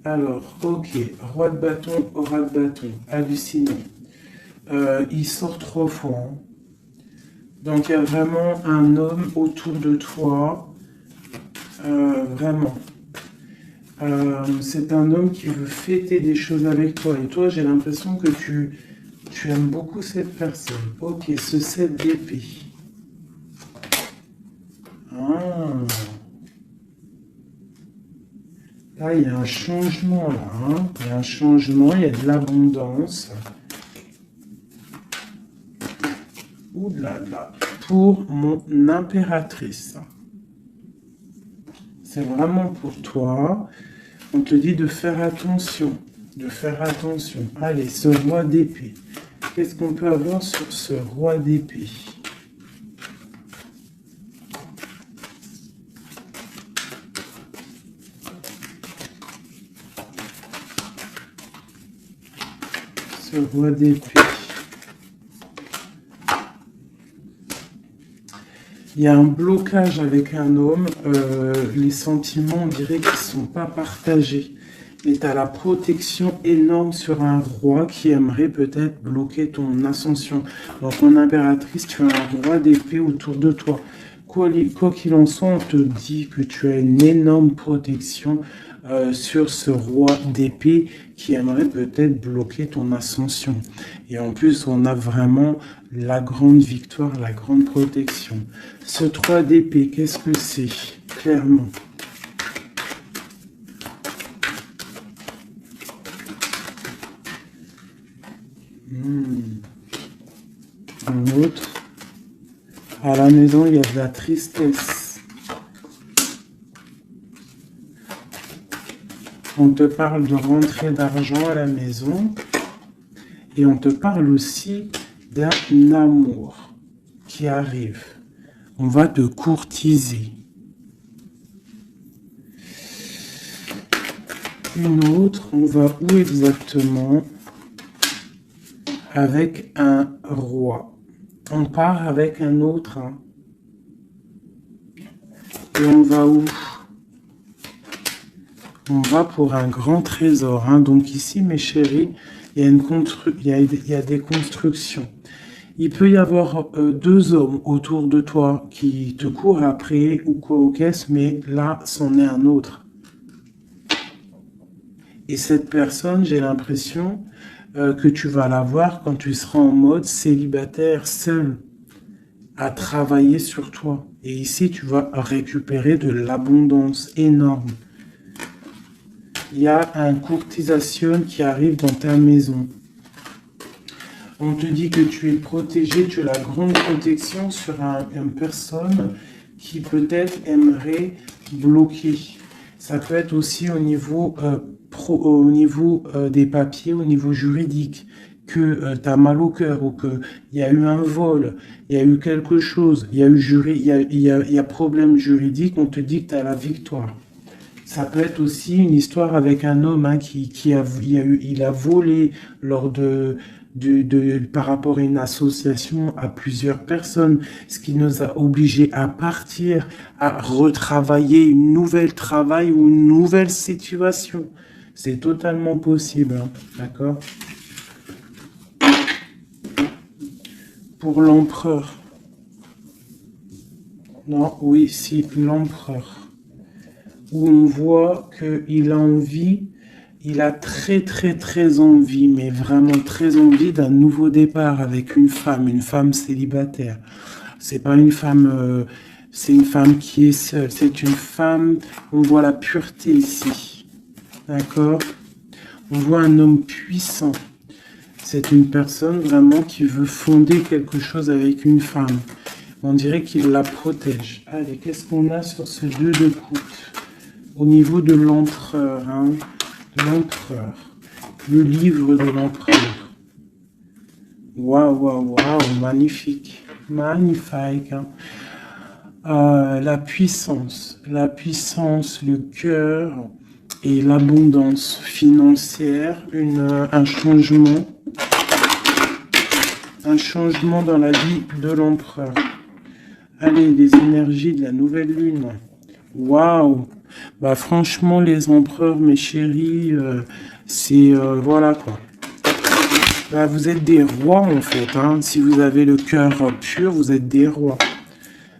Alors, ok, roi de bâton, aura de bâton, hallucinant. Il sort 3 fois. Hein. Donc il y a vraiment un homme autour de toi. Vraiment. C'est un homme qui veut fêter des choses avec toi. Et toi, j'ai l'impression que tu aimes beaucoup cette personne. Ok, ce 7 d'épée. Ah. Là, il y a un changement, là. Hein. Il y a un changement, il y a de l'abondance. Ouh là là. Pour mon impératrice. C'est vraiment pour toi. On te dit de faire attention. De faire attention. Allez, ce roi d'épée. Qu'est-ce qu'on peut avoir sur ce roi d'épée? Ce roi d'épée. Il y a un blocage avec un homme. Les sentiments, on dirait qu'ils ne sont pas partagés. Mais tu as la protection énorme sur un roi qui aimerait peut-être bloquer ton ascension. Donc, mon impératrice, tu as un roi d'épée autour de toi. Quoi qu'il en soit, on te dit que tu as une énorme protection sur ce roi d'épée qui aimerait peut-être bloquer ton ascension. Et en plus, on a vraiment la grande victoire, la grande protection. Ce 3 d'épée, qu'est-ce que c'est? Clairement. Un autre. À la maison, il y a de la tristesse. On te parle de rentrée d'argent à la maison. Et on te parle aussi d'un amour qui arrive. On va te courtiser. Une autre, on va où exactement? Avec un roi. On part avec un autre. Hein. Et on va où? On va pour un grand trésor. Hein. Donc ici, mes chéris, il y a des constructions. Il peut y avoir 2 hommes autour de toi qui te courent après ou quoi aux caisses, mais là, c'en est un autre. Et cette personne, j'ai l'impression que tu vas la voir quand tu seras en mode célibataire, seul, à travailler sur toi. Et ici, tu vas récupérer de l'abondance énorme. Il y a un courtisation qui arrive dans ta maison. On te dit que tu es protégé, tu as la grande protection sur une personne qui peut-être aimerait bloquer. Ça peut être aussi au niveau, des papiers, au niveau juridique, que tu as mal au cœur ou qu'il y a eu un vol, il y a eu quelque chose, il y a problème juridique, on te dit que tu as la victoire. Ça peut être aussi une histoire avec un homme hein, il a volé lors par rapport à une association à plusieurs personnes, ce qui nous a obligés à partir, à retravailler une nouvelle travail ou une nouvelle situation. C'est totalement possible, hein, d'accord? Pour l'empereur. Non, oui, si, l'empereur. où on voit qu'il a envie, il a très envie, mais vraiment très envie d'un nouveau départ avec une femme célibataire. C'est pas une femme, c'est une femme qui est seule, c'est une femme, on voit la pureté ici, d'accord? On voit un homme puissant. C'est une personne vraiment qui veut fonder quelque chose avec une femme. On dirait qu'il la protège. Allez, qu'est-ce qu'on a sur ce 2 de coupe? Au niveau de l'empereur, hein? L'empereur. Le livre de l'empereur. Waouh, magnifique. Magnifique. Hein? La puissance, le cœur et l'abondance financière, un changement dans la vie de l'empereur. Allez, les énergies de la nouvelle lune. Waouh! Bah franchement, les empereurs, mes chéris, c'est voilà quoi. Bah, vous êtes des rois en fait. Hein. Si vous avez le cœur pur, vous êtes des rois.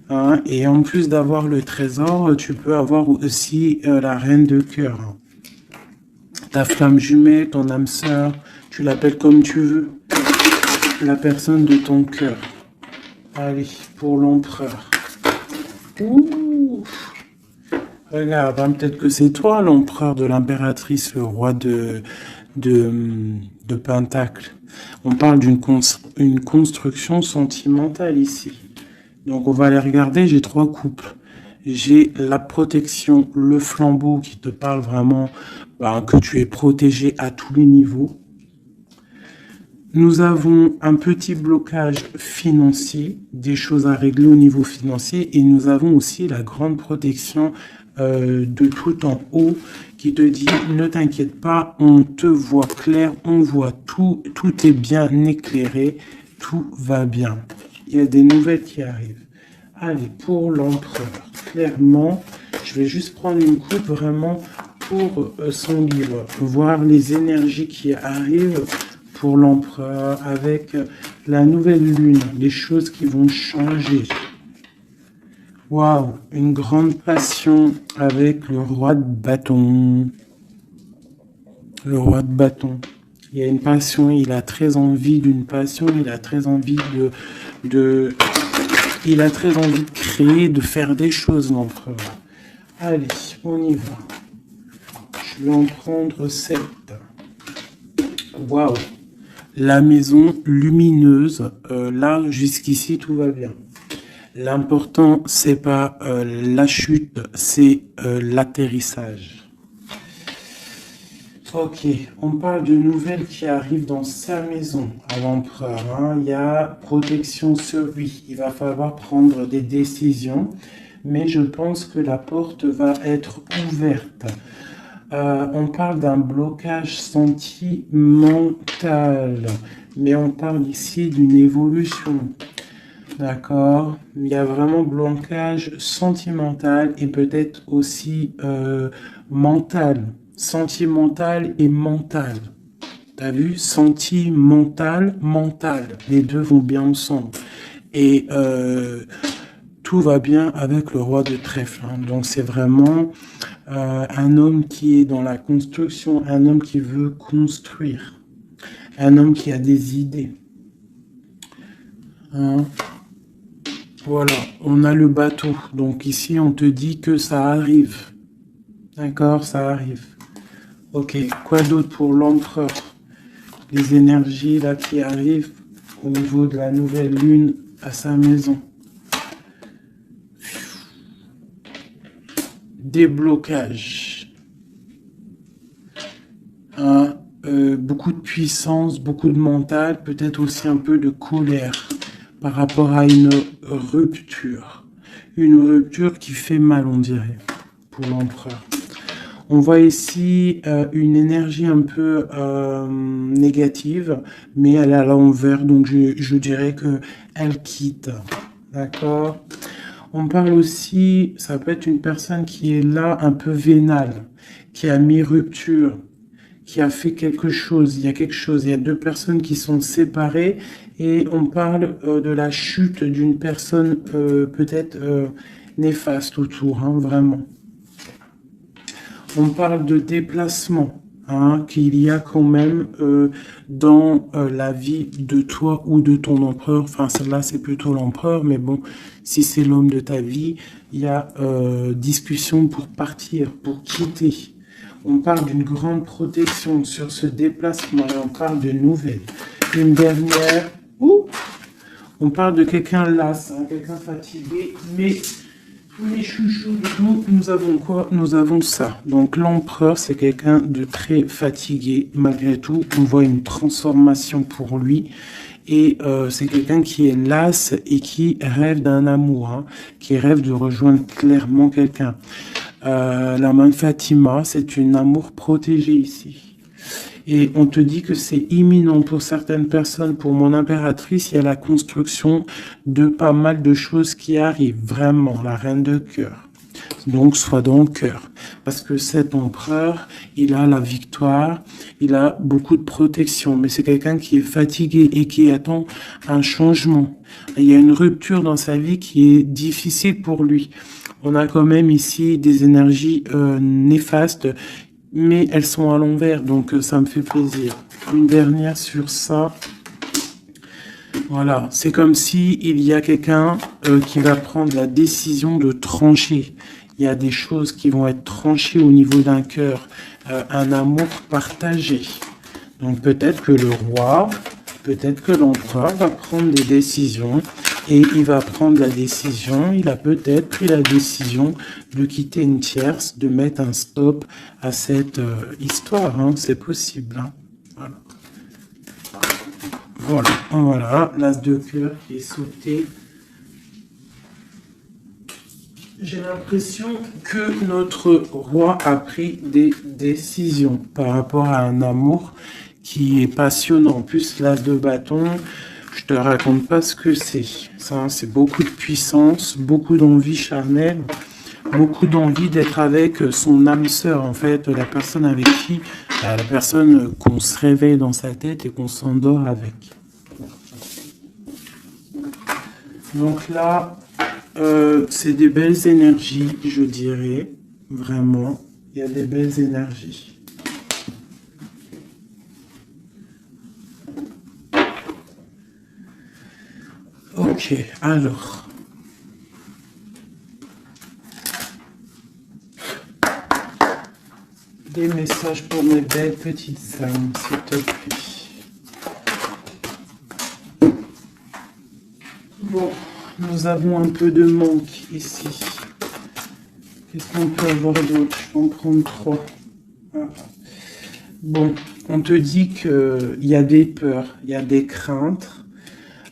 Hein. Et en plus d'avoir le trésor, tu peux avoir aussi la reine de cœur. Hein. Ta flamme jumelle, ton âme sœur, tu l'appelles comme tu veux. La personne de ton cœur. Allez, pour l'empereur. Ouh. Regarde, hein, peut-être que c'est toi l'empereur de l'impératrice, le roi de Pentacle. On parle d'une construction sentimentale ici. Donc on va aller regarder, j'ai 3 coupes. J'ai la protection, le flambeau qui te parle vraiment que tu es protégé à tous les niveaux. Nous avons un petit blocage financier, des choses à régler au niveau financier, et nous avons aussi la grande protection de tout en haut qui te dit ne t'inquiète pas, on te voit clair, on voit tout, tout est bien éclairé, tout va bien. Il y a des nouvelles qui arrivent. Allez, pour l'empereur, clairement, je vais juste prendre une coupe vraiment pour son livre, voir les énergies qui arrivent pour l'empereur avec la nouvelle lune, les choses qui vont changer. Waouh, une grande passion avec le roi de bâton. Le roi de bâton. Il y a une passion, il a très envie d'une passion, il a très envie il a très envie de créer, de faire des choses, l'empereur. Allez, on y va. Je vais en prendre 7. Waouh. La maison lumineuse, là jusqu'ici tout va bien. L'important c'est pas la chute, c'est l'atterrissage. Ok, on parle de nouvelles qui arrivent dans sa maison à l'empereur. Hein. Il y a protection sur lui. Il va falloir prendre des décisions, mais je pense que la porte va être ouverte. On parle d'un blocage sentimental, mais on parle ici d'une évolution. D'accord? Il y a vraiment blocage sentimental et peut-être aussi mental. Sentimental et mental. T'as vu? Sentimental, mental. Les deux vont bien ensemble. Et tout va bien avec le roi de trèfle. Hein. Donc c'est vraiment un homme qui est dans la construction, un homme qui veut construire, un homme qui a des idées. Hein. Voilà, on a le bateau. Donc ici, on te dit que ça arrive. D'accord, ça arrive. Ok, quoi d'autre pour l'empereur? Les énergies là qui arrivent au niveau de la nouvelle lune à sa maison. Déblocage. Hein, beaucoup de puissance, beaucoup de mental, peut-être aussi un peu de colère par rapport à une rupture. Une rupture qui fait mal, on dirait, pour l'empereur. On voit ici une énergie un peu négative, mais elle est à l'envers, donc je dirais que elle quitte. D'accord? On parle aussi, ça peut être une personne qui est là un peu vénale, qui a mis rupture, qui a fait quelque chose. Il y a quelque chose, il y a 2 personnes qui sont séparées et on parle de la chute d'une personne peut-être néfaste autour, hein, vraiment. On parle de déplacement, hein, qu'il y a quand même dans la vie de toi ou de ton empereur. Enfin, celle-là, c'est plutôt l'empereur, mais bon, si c'est l'homme de ta vie, il y a discussion pour partir, pour quitter. On parle d'une grande protection sur ce déplacement et on parle de nouvelles. Une dernière, on parle de quelqu'un las, hein, quelqu'un fatigué, mais les chouchous nous avons quoi? Nous avons ça. Donc l'empereur, c'est quelqu'un de très fatigué. Malgré tout, on voit une transformation pour lui. Et c'est quelqu'un qui est las et qui rêve d'un amour, hein, qui rêve de rejoindre clairement quelqu'un. La main de Fatima, c'est un amour protégé ici. Et on te dit que c'est imminent pour certaines personnes. Pour mon impératrice, il y a la construction de pas mal de choses qui arrivent. Vraiment, la reine de cœur. Donc, sois dans le cœur. Parce que cet empereur, il a la victoire, il a beaucoup de protection. Mais c'est quelqu'un qui est fatigué et qui attend un changement. Il y a une rupture dans sa vie qui est difficile pour lui. On a quand même ici des énergies néfastes, mais elles sont à l'envers, donc ça me fait plaisir. Une dernière sur ça. Voilà, c'est comme si il y a quelqu'un qui va prendre la décision de trancher. Il y a des choses qui vont être tranchées au niveau d'un cœur, un amour partagé. Donc peut-être que le roi, peut-être que l'empereur va prendre des décisions et il va prendre la décision, il a peut-être pris la décision de quitter une tierce, de mettre un stop à cette histoire, hein, c'est possible. Hein. Voilà. Voilà, l'as de cœur qui est sauté. J'ai l'impression que notre roi a pris des décisions par rapport à un amour qui est passionnant. En plus, l'as de bâton, je te raconte pas ce que c'est. Ça, c'est beaucoup de puissance, beaucoup d'envie charnelle, beaucoup d'envie d'être avec son âme sœur, en fait, la personne avec qui, la personne qu'on se réveille dans sa tête et qu'on s'endort avec. Donc là, c'est des belles énergies, je dirais, vraiment. Il y a des belles énergies. Ok, alors. Des messages pour mes belles petites âmes, s'il te plaît. Bon, nous avons un peu de manque ici. Qu'est-ce qu'on peut avoir d'autre? Je vais en prendre 3. Bon, on te dit qu'il y a des peurs, il y a des craintes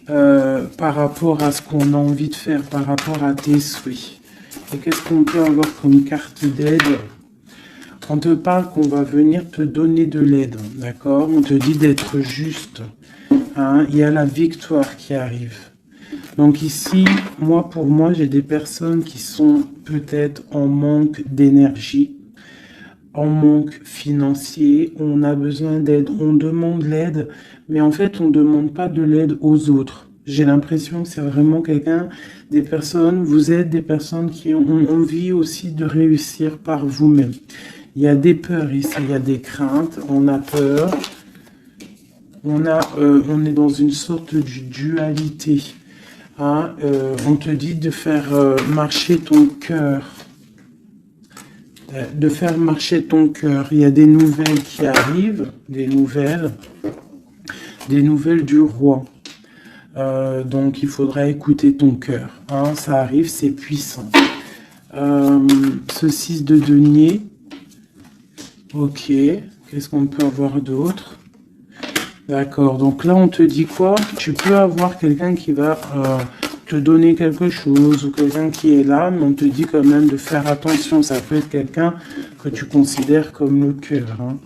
par rapport à ce qu'on a envie de faire, par rapport à tes souhaits. Et qu'est-ce qu'on peut avoir comme carte d'aide? On te parle qu'on va venir te donner de l'aide, d'accord? On te dit d'être juste. Hein? Il y a la victoire qui arrive. Donc ici, pour moi, j'ai des personnes qui sont peut-être en manque d'énergie, en manque financier, on a besoin d'aide, on demande l'aide, mais en fait, on ne demande pas de l'aide aux autres. J'ai l'impression que c'est vraiment des personnes, vous êtes des personnes qui ont envie aussi de réussir par vous-même. Il y a des peurs ici, il y a des craintes, on a peur, on est dans une sorte de dualité. Hein, on te dit de faire marcher ton cœur. De faire marcher ton cœur. Il y a des nouvelles qui arrivent, des nouvelles du roi. Donc il faudra écouter ton cœur. Hein, ça arrive, c'est puissant. Ce 6 de denier. Ok, qu'est-ce qu'on peut avoir d'autre? D'accord, donc là on te dit quoi? Tu peux avoir quelqu'un qui va te donner quelque chose ou quelqu'un qui est là, mais on te dit quand même de faire attention. Ça peut être quelqu'un que tu considères comme le cœur. Hein.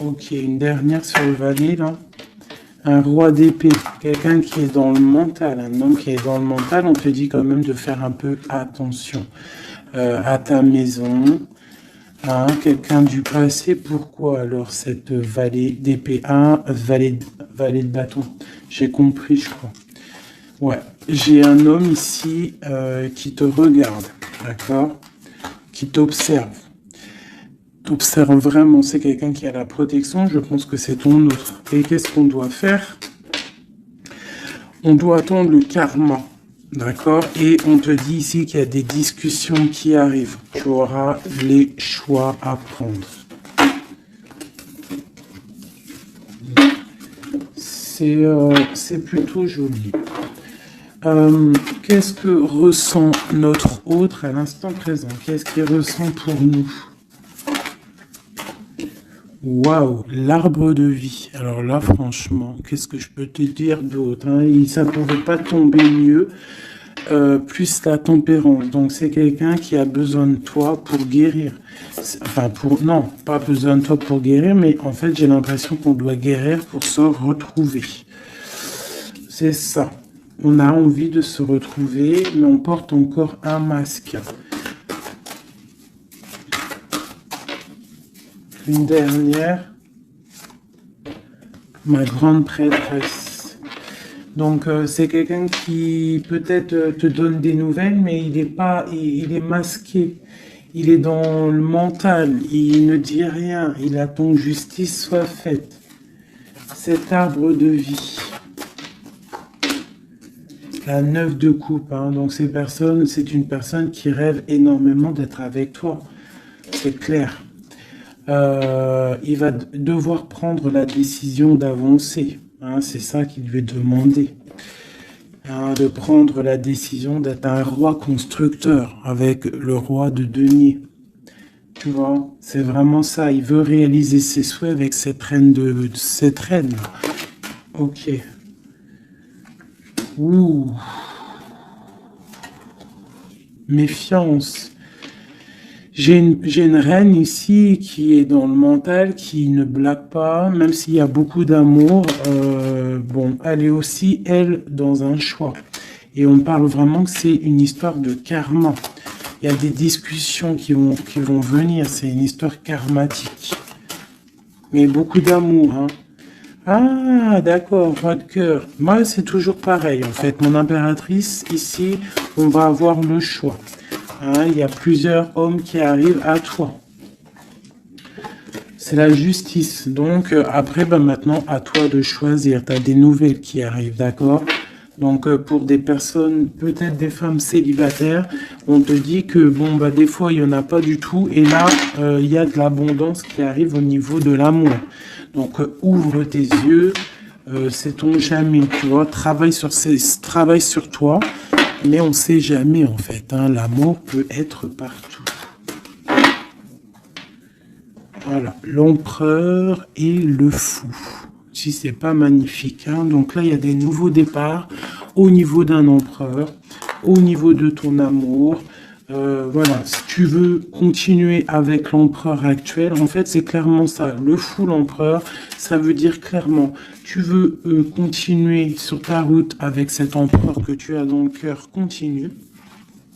Ok, une dernière sur le valet là. Un roi d'épée, quelqu'un qui est dans le mental, un homme qui est dans le mental, on te dit quand même de faire un peu attention à ta maison. Hein, quelqu'un du passé, pourquoi alors cette valet d'épée? Valet de bâton, j'ai compris je crois. Ouais, j'ai un homme ici qui te regarde, d'accord? qui t'observe. T'observe vraiment, c'est quelqu'un qui a la protection, je pense que c'est ton autre. Et qu'est-ce qu'on doit faire? On doit attendre le karma, d'accord? Et on te dit ici qu'il y a des discussions qui arrivent. Tu auras les choix à prendre. C'est plutôt joli. Qu'est-ce que ressent notre autre à l'instant présent? Qu'est-ce qu'il ressent pour nous? Waouh, l'arbre de vie. Alors là, franchement, qu'est-ce que je peux te dire d'autre, hein? Ça ne pouvait pas tomber mieux. Plus la tempérance. Donc, c'est quelqu'un qui a besoin de toi pour guérir. Enfin, non, pas besoin de toi pour guérir, mais en fait, j'ai l'impression qu'on doit guérir pour se retrouver. C'est ça. On a envie de se retrouver, mais on porte encore un masque. Une dernière, ma grande prêtresse. Donc c'est quelqu'un qui peut-être te donne des nouvelles, mais il est masqué. Il est dans le mental, il ne dit rien, il attend que justice soit faite. Cet arbre de vie. La 9 de coupe, hein. Donc c'est une personne qui rêve énormément d'être avec toi. C'est clair. Il va devoir prendre la décision d'avancer. Hein, c'est ça qu'il lui est demandé. Hein, de prendre la décision d'être un roi constructeur avec le roi de denier. Tu vois, c'est vraiment ça. Il veut réaliser ses souhaits avec cette reine cette reine. Ok. Ouh. Méfiance. J'ai une reine ici qui est dans le mental, qui ne blague pas, même s'il y a beaucoup d'amour. Bon, elle est aussi, elle, dans un choix. Et on parle vraiment que c'est une histoire de karma. Il y a des discussions qui vont venir. C'est une histoire karmatique. Mais beaucoup d'amour, hein. Ah, d'accord, roi de cœur. Moi, c'est toujours pareil, en fait. Mon impératrice, ici, on va avoir le choix. Hein, il y a plusieurs hommes qui arrivent à toi. C'est la justice. Donc, après, maintenant, à toi de choisir. Tu as des nouvelles qui arrivent, d'accord? Donc, pour des personnes, peut-être des femmes célibataires, on te dit que, bon, des fois, il n'y en a pas du tout. Et là, il y a de l'abondance qui arrive au niveau de l'amour. Donc, ouvre tes yeux. Sait-on jamais, tu vois? Travaille sur toi. Mais on ne sait jamais, en fait. Hein, l'amour peut être partout. Voilà. L'empereur et le fou. Si c'est pas magnifique. Hein. Donc là, il y a des nouveaux départs au niveau d'un empereur, au niveau de ton amour. Voilà. Si tu veux continuer avec l'empereur actuel, en fait, c'est clairement ça. Le fou, l'empereur, ça veut dire clairement, tu veux continuer sur ta route avec cet empereur que tu as dans le cœur, continue.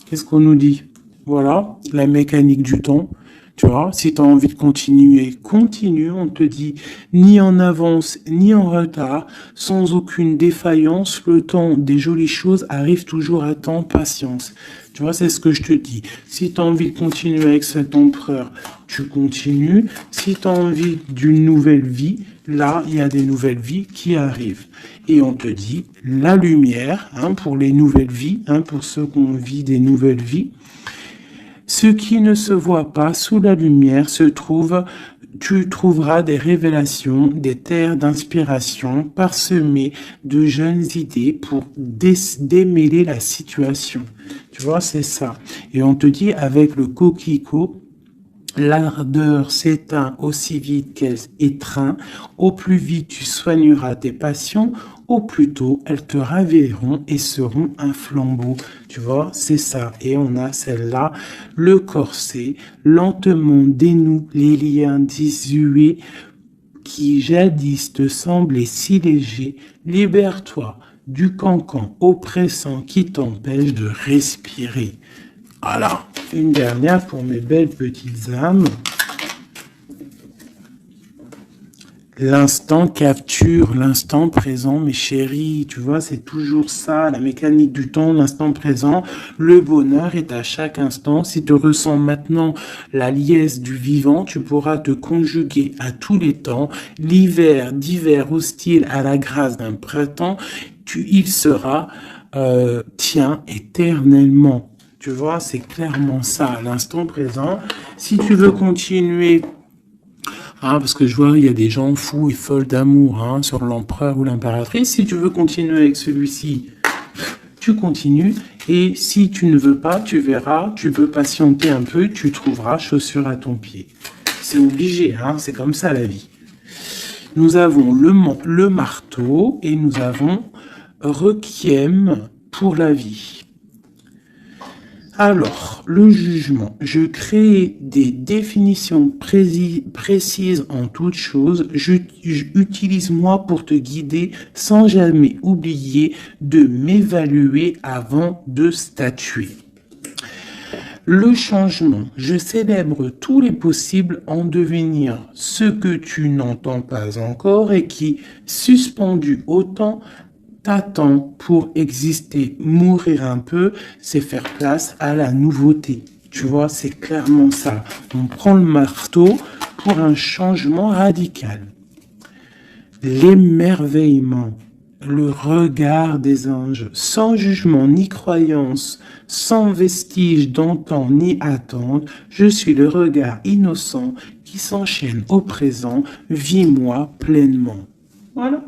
Qu'est-ce qu'on nous dit? Voilà, la mécanique du temps. Tu vois, si tu as envie de continuer, continue. On te dit ni en avance, ni en retard, sans aucune défaillance. Le temps des jolies choses arrive toujours à temps, patience. Tu vois, c'est ce que je te dis. Si tu as envie de continuer avec cet empereur, tu continues. Si tu as envie d'une nouvelle vie, là, il y a des nouvelles vies qui arrivent. Et on te dit la lumière, hein, pour les nouvelles vies, hein, pour ceux qui ont vie des nouvelles vies. Ce qui ne se voit pas sous la lumière tu trouveras des révélations, des terres d'inspiration parsemées de jeunes idées pour démêler la situation. Tu vois, c'est ça. Et on te dit avec le coquelicot, l'ardeur s'éteint aussi vite qu'elle étreint. Au plus vite tu soigneras tes passions, au plus tôt elles te ravilleront et seront un flambeau. Tu vois, c'est ça. Et on a celle-là, le corset, lentement dénoue les liens désuets qui jadis te semblaient si légers. Libère-toi du cancan oppressant qui t'empêche de respirer. Voilà, une dernière pour mes belles petites âmes. L'instant capture l'instant présent, mes chéris. Tu vois, c'est toujours ça, la mécanique du temps, l'instant présent. Le bonheur est à chaque instant. Si tu ressens maintenant la liesse du vivant, tu pourras te conjuguer à tous les temps. L'hiver, d'hiver hostile à la grâce d'un printemps, il sera tien éternellement. Tu vois, c'est clairement ça, l'instant présent. Si tu veux continuer, parce que je vois, il y a des gens fous et folles d'amour sur l'empereur ou l'impératrice. Si tu veux continuer avec celui-ci, tu continues. Et si tu ne veux pas, tu verras, tu peux patienter un peu, tu trouveras chaussure à ton pied. C'est obligé, c'est comme ça la vie. Nous avons le marteau et nous avons Requiem pour la vie. Alors, le jugement. Je crée des définitions précises en toute chose. Utilise-moi pour te guider sans jamais oublier de m'évaluer avant de statuer. Le changement. Je célèbre tous les possibles en devenir ce que tu n'entends pas encore et qui, suspendu au temps, t'attend pour exister. Mourir un peu, c'est faire place à la nouveauté. Tu vois, c'est clairement ça. On prend le marteau pour un changement radical. L'émerveillement, le regard des anges, sans jugement ni croyance, sans vestige d'antan ni attente, je suis le regard innocent qui s'enchaîne au présent, vis-moi pleinement. Voilà.